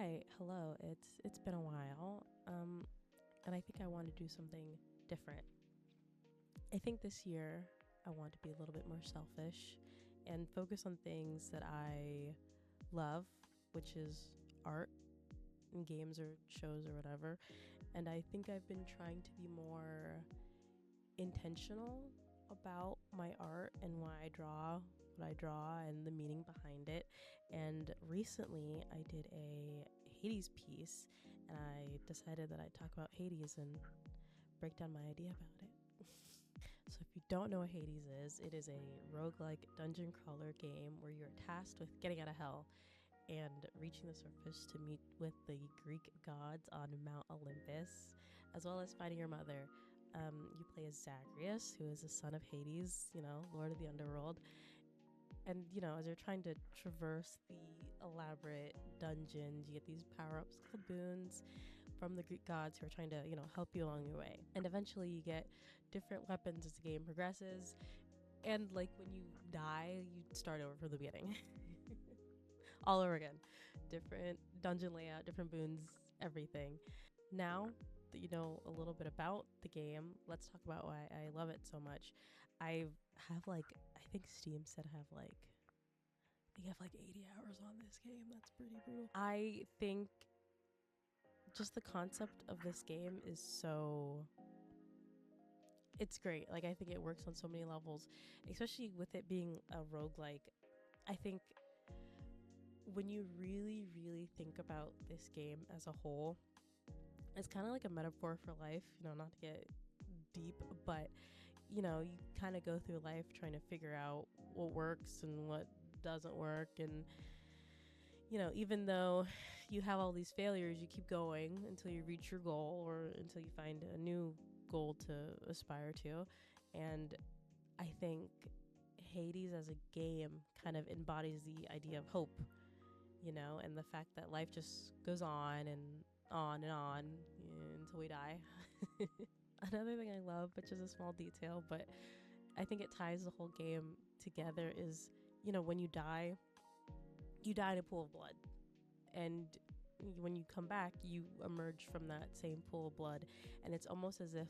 Hi, hello. It's been a while. And I think I want to do something different. I think this year I want to be a little bit more selfish and focus on things that I love, which is art and games or shows or whatever. And I think I've been trying to be more intentional about my art and why I draw what I draw and the meaning behind it. And recently I did a Hades piece, and I decided that I'd talk about Hades and break down my idea about it. So if you don't know what Hades is, it is a roguelike dungeon crawler game where you're tasked with getting out of hell and reaching the surface to meet with the Greek gods on Mount Olympus, as well as finding your mother. You play as Zagreus, who is the son of Hades, Lord of the Underworld. And, as you're trying to traverse the elaborate dungeons, you get these power-ups called boons from the Greek gods who are trying to, help you along your way. And eventually you get different weapons as the game progresses. And, when you die, you start over from the beginning. All over again. Different dungeon layout, different boons, everything. Now that you know a little bit about the game, let's talk about why I love it so much. I think Steam said I have 80 hours on this game. That's pretty brutal. I think just the concept of this game is it's great. I think it works on so many levels, especially with it being a roguelike. I think when you really, really think about this game as a whole, it's kind of like a metaphor for life, not to get deep, but you kind of go through life trying to figure out what works and what doesn't work. And even though you have all these failures, you keep going until you reach your goal or until you find a new goal to aspire to. And I think Hades as a game kind of embodies the idea of hope, and the fact that life just goes on and on and on until we die. Another thing I love, which is a small detail, but I think it ties the whole game together, is when you die in a pool of blood, and when you come back you emerge from that same pool of blood, and it's almost as if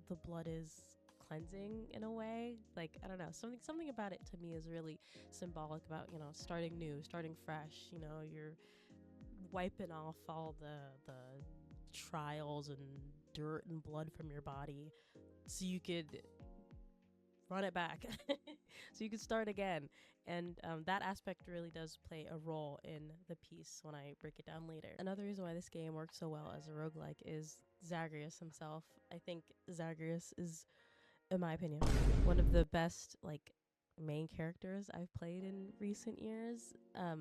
the blood is cleansing in a way. I don't know, something about it to me is really symbolic about starting new, starting fresh. You're wiping off all the trials and dirt and blood from your body so you could run it back so you could start again. And that aspect really does play a role in the piece when I break it down later. Another reason why this game works so well as a roguelike is Zagreus himself. I think Zagreus is, in my opinion, one of the best main characters I've played in recent years. I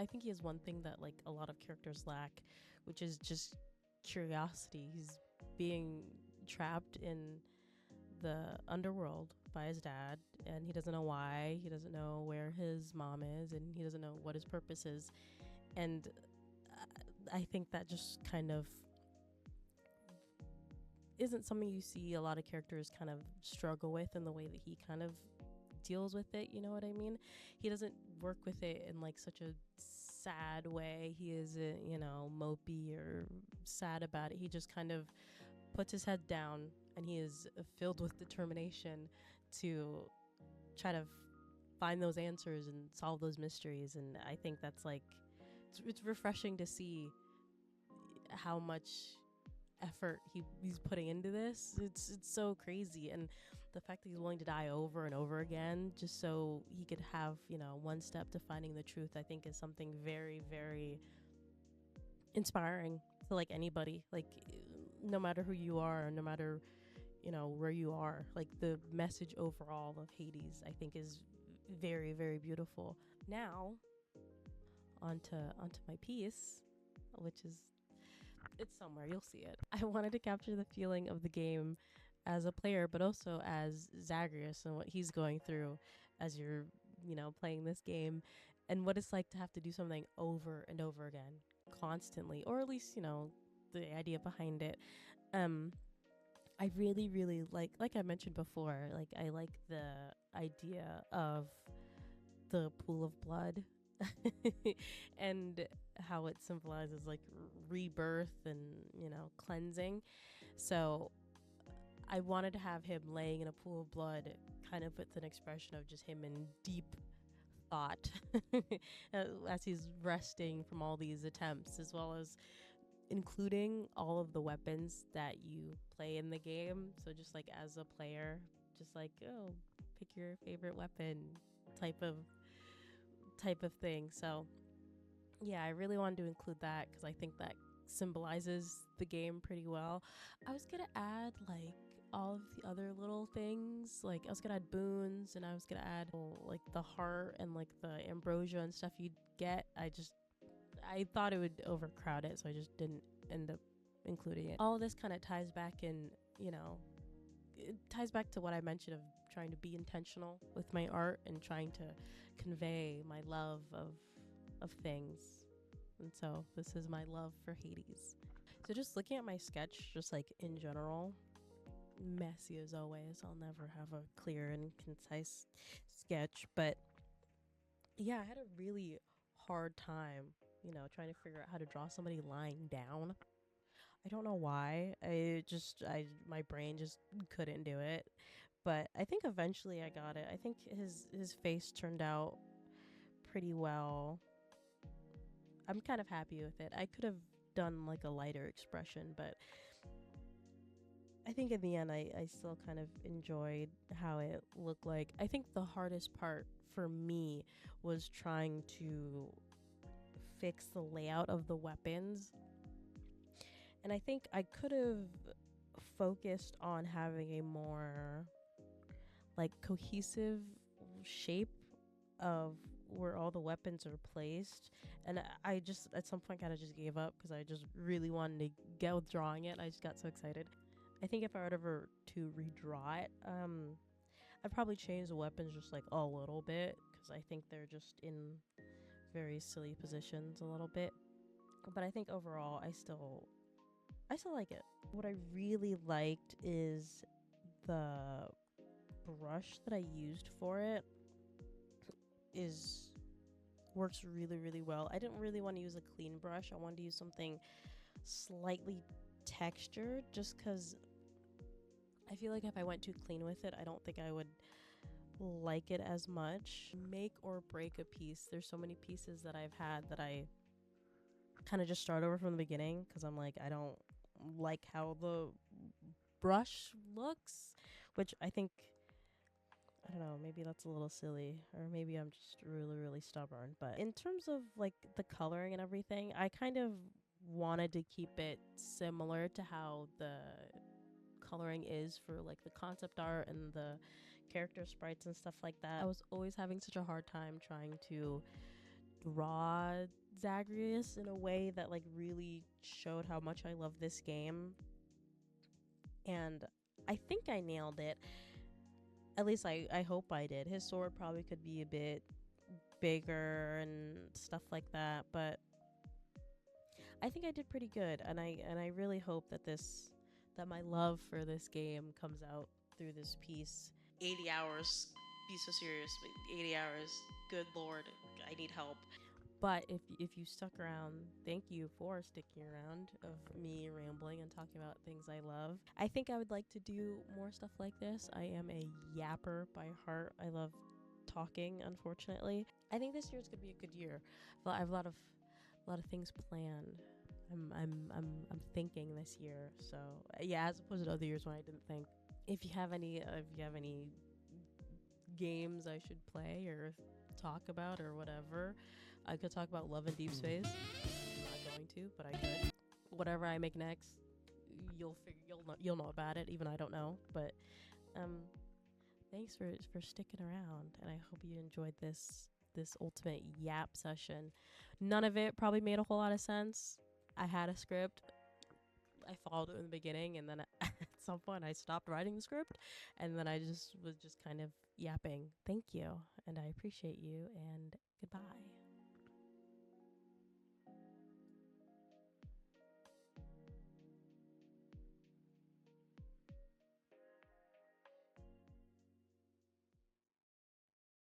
think he has one thing that a lot of characters lack, which is just curiosity. He's being trapped in the underworld by his dad, and he doesn't know why, he doesn't know where his mom is, and he doesn't know what his purpose is. And I think that just kind of isn't something you see a lot of characters kind of struggle with in the way that he kind of deals with it. You know what I mean? He doesn't work with it in such a sad way. He isn't mopey or sad about it. He just kind of puts his head down, and he is filled with determination to try to find those answers and solve those mysteries. And I think that's it's refreshing to see how much effort he's putting into this. It's so crazy. And the fact that he's willing to die over and over again just so he could have one step to finding the truth, I think is something very, very inspiring to anybody, no matter who you are, no matter where you are. The message overall of Hades, I think, is very, very beautiful. Now onto my piece, which is, it's somewhere, you'll see it. I wanted to capture the feeling of the game as a player, but also as Zagreus and what he's going through as you're playing this game, and what it's like to have to do something over and over again constantly, or at least the idea behind it. I really, really like I mentioned before, I like the idea of the pool of blood and how it symbolizes like rebirth and, cleansing. So I wanted to have him laying in a pool of blood, kind of with an expression of just him in deep thought as he's resting from all these attempts, as well as including all of the weapons that you play in the game. So just like as a player, just like, oh, pick your favorite weapon type of thing. So yeah, I really wanted to include that because I think that symbolizes the game pretty well. I was gonna add like all of the other little things. Like I was gonna add boons, and I was gonna add like the heart and like the ambrosia and stuff you'd get. I thought it would overcrowd it, so I just didn't end up including it. All of this kind of ties back in, it ties back to what I mentioned of trying to be intentional with my art and trying to convey my love of things. And so this is my love for Hades. So just looking at my sketch, just like in general, messy as always. I'll never have a clear and concise sketch, but yeah, I had a really hard time, trying to figure out how to draw somebody lying down. I don't know why. My brain just couldn't do it. But I think eventually I got it. I think his face turned out pretty well. I'm kind of happy with it. I could have done like a lighter expression, but I think in the end I still kind of enjoyed how it looked like. I think the hardest part for me was trying to fix the layout of the weapons. And I think I could have focused on having a more like cohesive shape of where all the weapons are placed. And I just at some point kind of just gave up because I just really wanted to get with drawing it. I just got so excited. I think if I were ever to redraw it, I'd probably change the weapons just like a little bit because I think they're just in very silly positions a little bit. But I think overall I still like it. What I really liked is the brush that I used for it is works really, really well. I didn't really want to use a clean brush. I wanted to use something slightly textured just because I feel like if I went too clean with it, I don't think I would like it as much. Make or break a piece. There's so many pieces that I've had that I kind of just start over from the beginning because I'm like, I don't like how the brush looks, which I think, I don't know, maybe that's a little silly, or maybe I'm just really, really stubborn. But in terms of like the coloring and everything, I kind of wanted to keep it similar to how the coloring is for like the concept art and the character sprites and stuff like that. I was always having such a hard time trying to draw Zagreus in a way that like really showed how much I love this game. And I think I nailed it. At least I hope I did. His sword probably could be a bit bigger and stuff like that, but I think I did pretty good, and I really hope that my love for this game comes out through this piece. 80 hours. Be so serious. 80 hours. Good lord, I need help. But if you stuck around, thank you for sticking around of me rambling and talking about things I love. I think I would like to do more stuff like this. I am a yapper by heart. I love talking, unfortunately. I think this year's gonna be a good year. I have a lot of things planned. I'm thinking this year. So yeah, as opposed to other years when I didn't think. If you have any games I should play or talk about or whatever, I could talk about Love and Deep Space. I'm not going to, but I could. Whatever I make next, you'll know about it. Even I don't know, but thanks for sticking around, and I hope you enjoyed this ultimate yap session. None of it probably made a whole lot of sense. I had a script. I followed it in the beginning, and then at some point I stopped writing the script, and then I was just kind of yapping. Thank you, and I appreciate you, and goodbye.